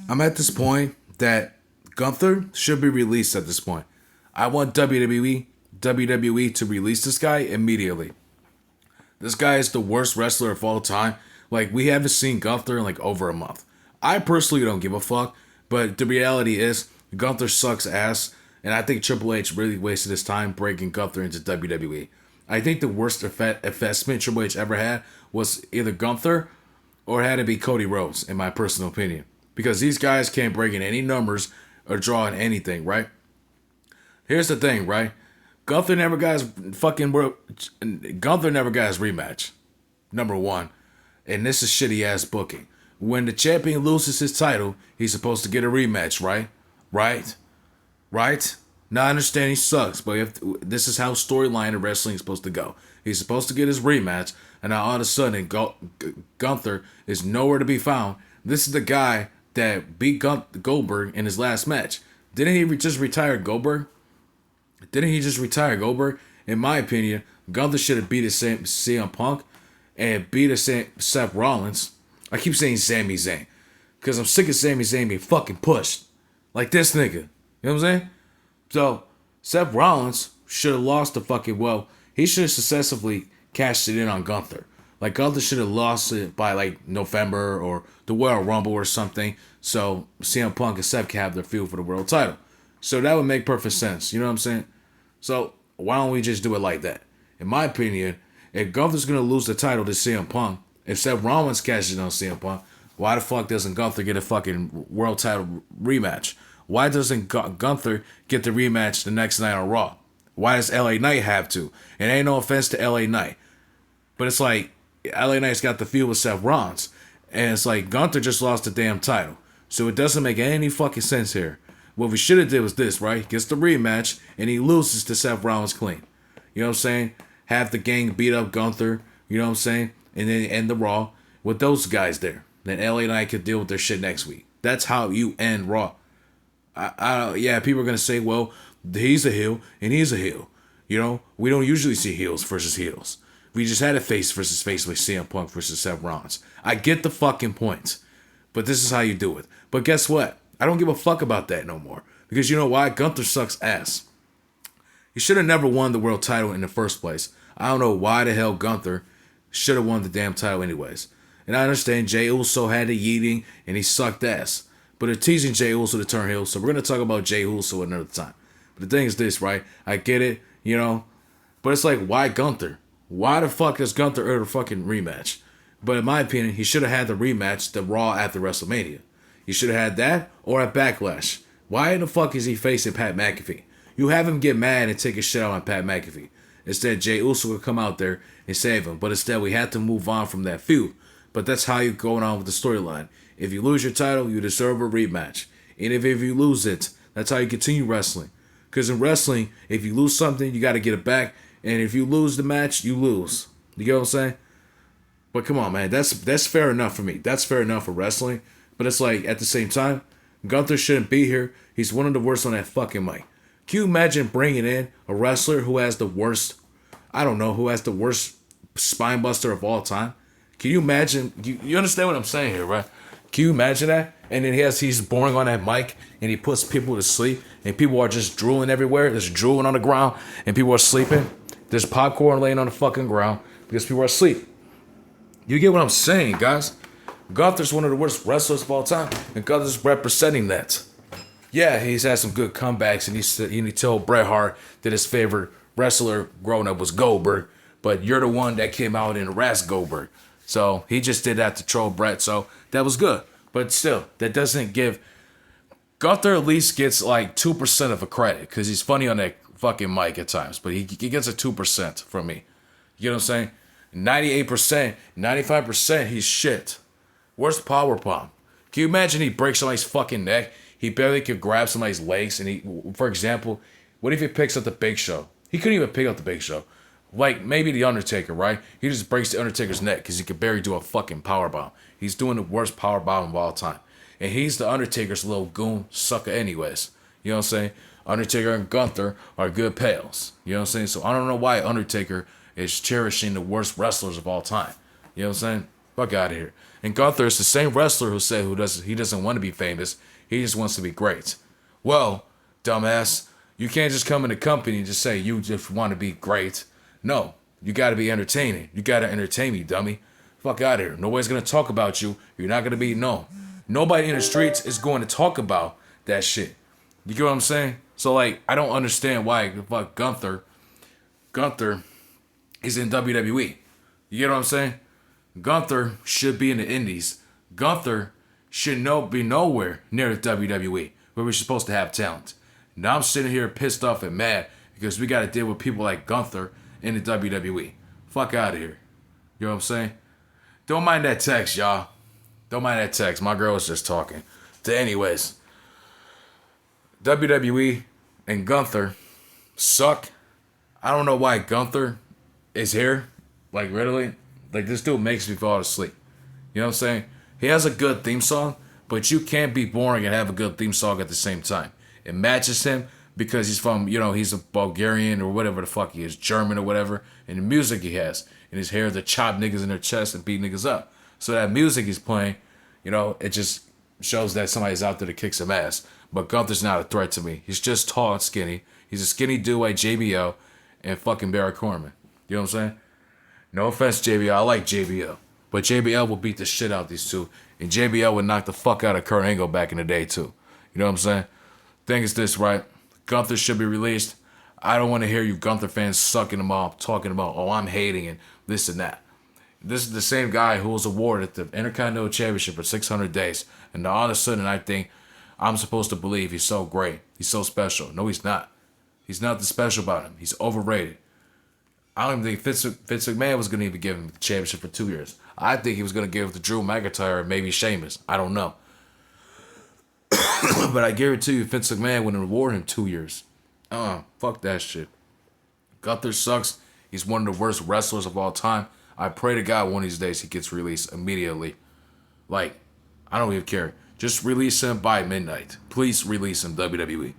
I'm at this point that Gunther should be released at this point. I want WWE to release this guy immediately. This guy is the worst wrestler of all time. Like, we haven't seen Gunther in like over a month. I personally don't give a fuck, but the reality is Gunther sucks ass, and I think Triple H really wasted his time breaking Gunther into WWE. I think the worst investment Triple H ever had was either Gunther or it had to be Cody Rhodes, in my personal opinion. Because these guys can't break in any numbers or draw in anything, right? Here's the thing, right? Gunther never got his Gunther never got his rematch. Number one. And this is shitty ass booking. When the champion loses his title, he's supposed to get a rematch, right? Right? Right? Now I understand he sucks, but if this is how storyline in wrestling is supposed to go. He's supposed to get his rematch, and now all of a sudden Gunther is nowhere to be found. This is the guy that beat Goldberg in his last match. Didn't he just retire Goldberg? Didn't he just retire Goldberg? In my opinion, Gunther should have beat CM Punk and beat Seth Rollins. I keep saying Sami Zayn because I'm sick of Sami Zayn being fucking pushed like this nigga. You know what I'm saying? So Seth Rollins should have lost the fucking he should have successfully cashed it in on Gunther. Like Gunther should have lost it by like November or the Royal Rumble or something. So CM Punk and Seth can have their feud for the world title. So that would make perfect sense. You know what I'm saying? So why don't we just do it like that? In my opinion, if Gunther's gonna lose the title to CM Punk, if Seth Rollins cashes in on CM Punk, why the fuck doesn't Gunther get a fucking world title rematch? Why doesn't Gunther get the rematch the next night on Raw? Why does LA Knight have to? And ain't no offense to LA Knight, but it's like LA Knight's got the feud with Seth Rollins, and it's like Gunther just lost the damn title, so it doesn't make any fucking sense here. What we should have did was this, right? Gets the rematch and he loses to Seth Rollins clean. You know what I'm saying? Have the gang beat up Gunther. You know what I'm saying? And then end the Raw with those guys there. Then LA Knight could deal with their shit next week. That's how you end Raw. Yeah, people are gonna say, well, he's a heel and he's a heel. You know, we don't usually see heels versus heels. We just had a face versus face with CM Punk versus Seth Rollins. I get the fucking point, but this is how you do it. But guess what? I don't give a fuck about that no more. Because you know why? Gunther sucks ass. He should have never won the world title in the first place. I don't know why the hell Gunther should have won the damn title anyways. And I understand Jey Uso had the yeeting and he sucked ass. But they're teasing Jey Uso to turn heel, so we're going to talk about Jey Uso another time. But the thing is this, right? I get it, you know. But it's like, why Gunther? Why the fuck does Gunther earn a fucking rematch? But in my opinion, he should have had the rematch, the Raw after WrestleMania. He should have had that or at Backlash. Why in the fuck is he facing Pat McAfee? You have him get mad and take a shit out on Pat McAfee. Instead, Jey Uso would come out there and save him. But instead, we had to move on from that feud. But that's how you're going on with the storyline. If you lose your title, you deserve a rematch. And if you lose it, that's how you continue wrestling. Because in wrestling, if you lose something, you got to get it back. And if you lose the match, you lose. You get what I'm saying? But come on, man. That's fair enough for me. That's fair enough for wrestling. But it's like, at the same time, Gunther shouldn't be here. He's one of the worst on that fucking mic. Can you imagine bringing in a wrestler who has the worst, who has the worst spine buster of all time? Can you imagine? You understand what I'm saying here, right? Can you imagine that? And then he's boring on that mic and he puts people to sleep and people are just drooling everywhere. There's drooling on the ground and people are sleeping. There's popcorn laying on the fucking ground because people are asleep. You get what I'm saying, guys? Gunther's one of the worst wrestlers of all time, and Gunther's representing that. Yeah, he's had some good comebacks, and he told Bret Hart that his favorite wrestler growing up was Goldberg, but you're the one that came out and harassed Goldberg. So he just did that to troll Bret, so that was good. But still, that doesn't give... Gunther at least gets like 2% of a credit, because he's funny on that fucking mic at times, but he gets a 2% from me. You know what I'm saying? 98%, 95%, he's shit. Worst power bomb. Can you imagine he breaks somebody's fucking neck? He barely could grab somebody's legs. And for example, what if he picks up the Big Show? He couldn't even pick up the Big Show. Like maybe the Undertaker, right? He just breaks the Undertaker's neck because he could barely do a fucking power bomb. He's doing the worst power bomb of all time. And he's the Undertaker's little goon sucker anyways. You know what I'm saying? Undertaker and Gunther are good pals. You know what I'm saying? So I don't know why Undertaker is cherishing the worst wrestlers of all time. You know what I'm saying? Fuck out of here. And Gunther is the same wrestler who said he doesn't want to be famous. He just wants to be great. Well, dumbass, you can't just come in a company and just say you just want to be great. No, you got to be entertaining. You got to entertain me, dummy. Fuck out of here. Nobody's gonna talk about you. You're not gonna be no. Nobody in the streets is going to talk about that shit. You get what I'm saying? So like, I don't understand why fuck Gunther is in WWE. You get what I'm saying? Gunther should be in the Indies. Gunther should be nowhere near the WWE, where we're supposed to have talent. Now I'm sitting here pissed off and mad because we got to deal with people like Gunther in the WWE. Fuck out of here. You know what I'm saying? Don't mind that text, y'all. Don't mind that text. My girl was just talking. Anyways, WWE and Gunther suck. I don't know why Gunther is here. Like, really? Like, this dude makes me fall asleep. You know what I'm saying? He has a good theme song, but you can't be boring and have a good theme song at the same time. It matches him because he's from, he's a Bulgarian or whatever the fuck he is, German or whatever, and the music he has, and his hair to chop niggas in their chest and beat niggas up. So that music he's playing, it just shows that somebody's out there to kick some ass. But Gunther's not a threat to me. He's just tall and skinny. He's a skinny dude like JBL and fucking Barry Corman. You know what I'm saying? No offense, JBL. I like JBL. But JBL will beat the shit out of these two. And JBL would knock the fuck out of Kurt Angle back in the day, too. You know what I'm saying? Thing is this, right? Gunther should be released. I don't want to hear you Gunther fans sucking him off, talking about, oh, I'm hating and this and that. This is the same guy who was awarded the Intercontinental Championship for 600 days. And all of a sudden, I think I'm supposed to believe he's so great. He's so special. No, he's not. He's nothing special about him. He's overrated. I don't even think Vince McMahon was going to even give him the championship for 2 years. I think he was going to give it to Drew McIntyre or maybe Sheamus. I don't know. But I guarantee you Vince McMahon wouldn't reward him 2 years. Fuck that shit. Gunther sucks. He's one of the worst wrestlers of all time. I pray to God one of these days he gets released immediately. Like, I don't even care. Just release him by midnight. Please release him, WWE.